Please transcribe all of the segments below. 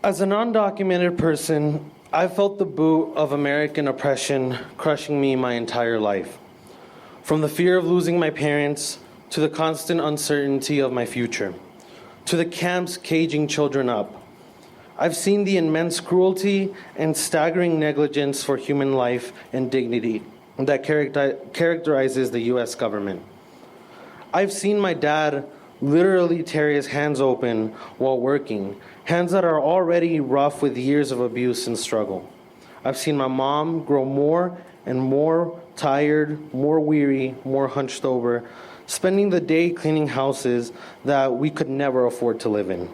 As an undocumented person, I've felt the boot of American oppression crushing me my entire life. From the fear of losing my parents, to the constant uncertainty of my future, to the camps caging children up. I've seen the immense cruelty and staggering negligence for human life and dignity that characterizes the U.S. government. I've seen my dad literally tear his hands open while working, hands that are already rough with years of abuse and struggle. I've seen my mom grow more and more tired, more weary, more hunched over, spending the day cleaning houses that we could never afford to live in.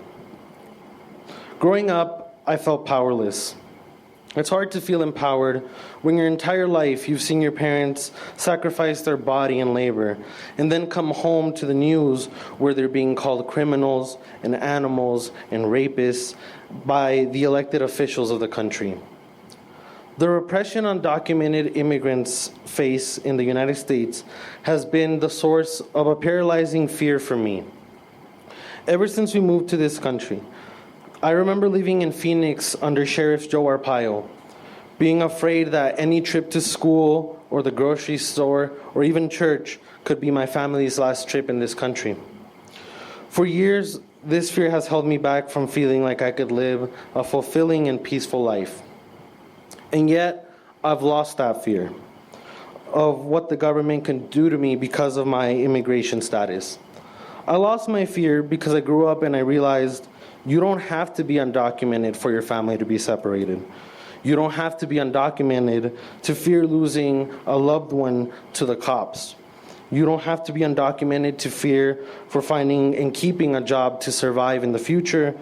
Growing up, I felt powerless. It's hard to feel empowered when your entire life you've seen your parents sacrifice their body in labor and then come home to the news where they're being called criminals and animals and rapists by the elected officials of the country. The repression undocumented immigrants face in the United States has been the source of a paralyzing fear for me. Ever since we moved to this country, I remember living in Phoenix under Sheriff Joe Arpaio, being afraid that any trip to school or the grocery store or even church could be my family's last trip in this country. For years, this fear has held me back from feeling like I could live a fulfilling and peaceful life. And yet, I've lost that fear of what the government can do to me because of my immigration status. I lost my fear because I grew up and I realized you don't have to be undocumented for your family to be separated. You don't have to be undocumented to fear losing a loved one to the cops. You don't have to be undocumented to fear for finding and keeping a job to survive in the future.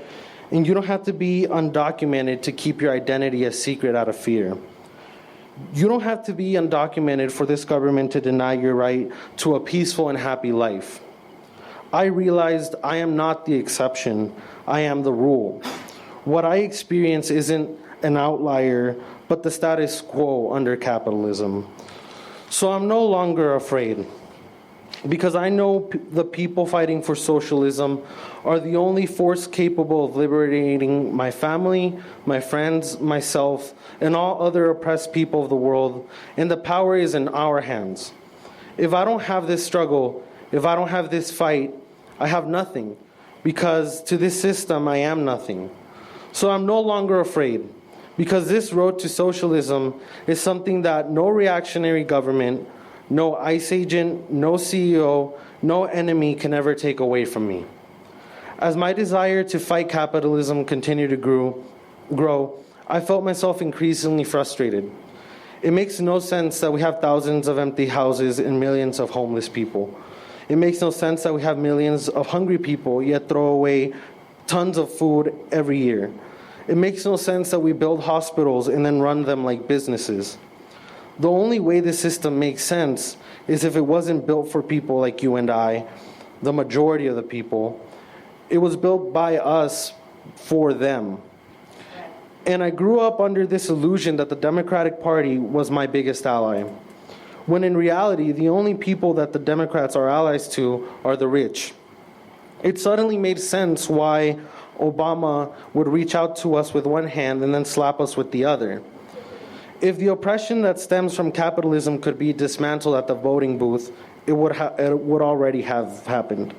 And you don't have to be undocumented to keep your identity a secret out of fear. You don't have to be undocumented for this government to deny your right to a peaceful and happy life. I realized I am not the exception, I am the rule. What I experience isn't an outlier, but the status quo under capitalism. So I'm no longer afraid, because I know the people fighting for socialism are the only force capable of liberating my family, my friends, myself, and all other oppressed people of the world, and the power is in our hands. If I don't have this struggle, if I don't have this fight, I have nothing, because to this system I am nothing. So I'm no longer afraid, because this road to socialism is something that no reactionary government, no ICE agent, no CEO, no enemy can ever take away from me. As my desire to fight capitalism continued to grow, I felt myself increasingly frustrated. It makes no sense that we have thousands of empty houses and millions of homeless people. It makes no sense that we have millions of hungry people, yet throw away tons of food every year. It makes no sense that we build hospitals and then run them like businesses. The only way this system makes sense is if it wasn't built for people like you and I, the majority of the people. It was built by us for them. And I grew up under this illusion that the Democratic Party was my biggest ally, when in reality, the only people that the Democrats are allies to are the rich. It suddenly made sense why Obama would reach out to us with one hand and then slap us with the other. If the oppression that stems from capitalism could be dismantled at the voting booth, it would already have happened.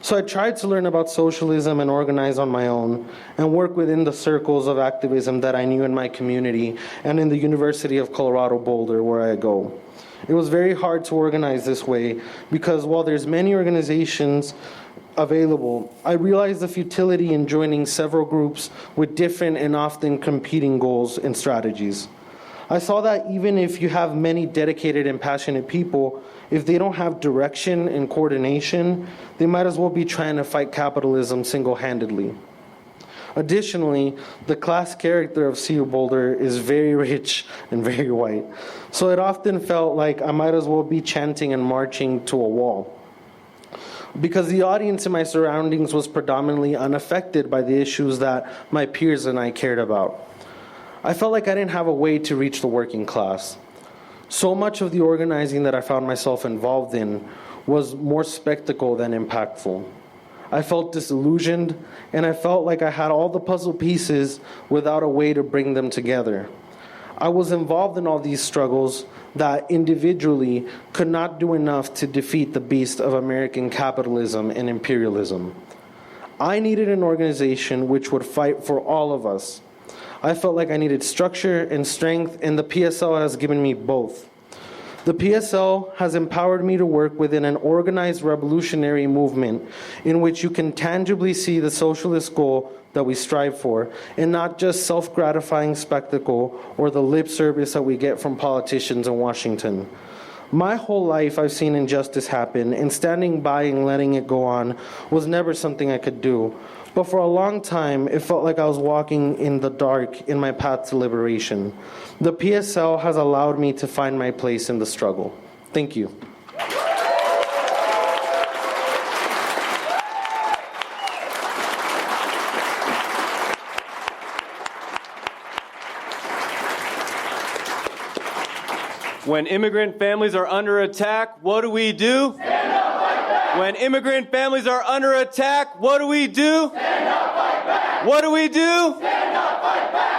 So I tried to learn about socialism and organize on my own and work within the circles of activism that I knew in my community and in the University of Colorado Boulder, where I go. It was very hard to organize this way because while there's many organizations available, I realized the futility in joining several groups with different and often competing goals and strategies. I saw that even if you have many dedicated and passionate people, if they don't have direction and coordination, they might as well be trying to fight capitalism single-handedly. Additionally, the class character of CU Boulder is very rich and very white, so it often felt like I might as well be chanting and marching to a wall. Because the audience in my surroundings was predominantly unaffected by the issues that my peers and I cared about. I felt like I didn't have a way to reach the working class. So much of the organizing that I found myself involved in was more spectacle than impactful. I felt disillusioned, and I felt like I had all the puzzle pieces without a way to bring them together. I was involved in all these struggles that individually could not do enough to defeat the beast of American capitalism and imperialism. I needed an organization which would fight for all of us. I felt like I needed structure and strength, and the PSL has given me both. The PSL has empowered me to work within an organized revolutionary movement in which you can tangibly see the socialist goal that we strive for, and not just self-gratifying spectacle or the lip service that we get from politicians in Washington. My whole life I've seen injustice happen, and standing by and letting it go on was never something I could do. But for a long time, it felt like I was walking in the dark in my path to liberation. The PSL has allowed me to find my place in the struggle. Thank you. When immigrant families are under attack, what do we do? Stand up, fight back! When immigrant families are under attack, what do we do? Stand up, fight back! What do we do? Stand up, fight back!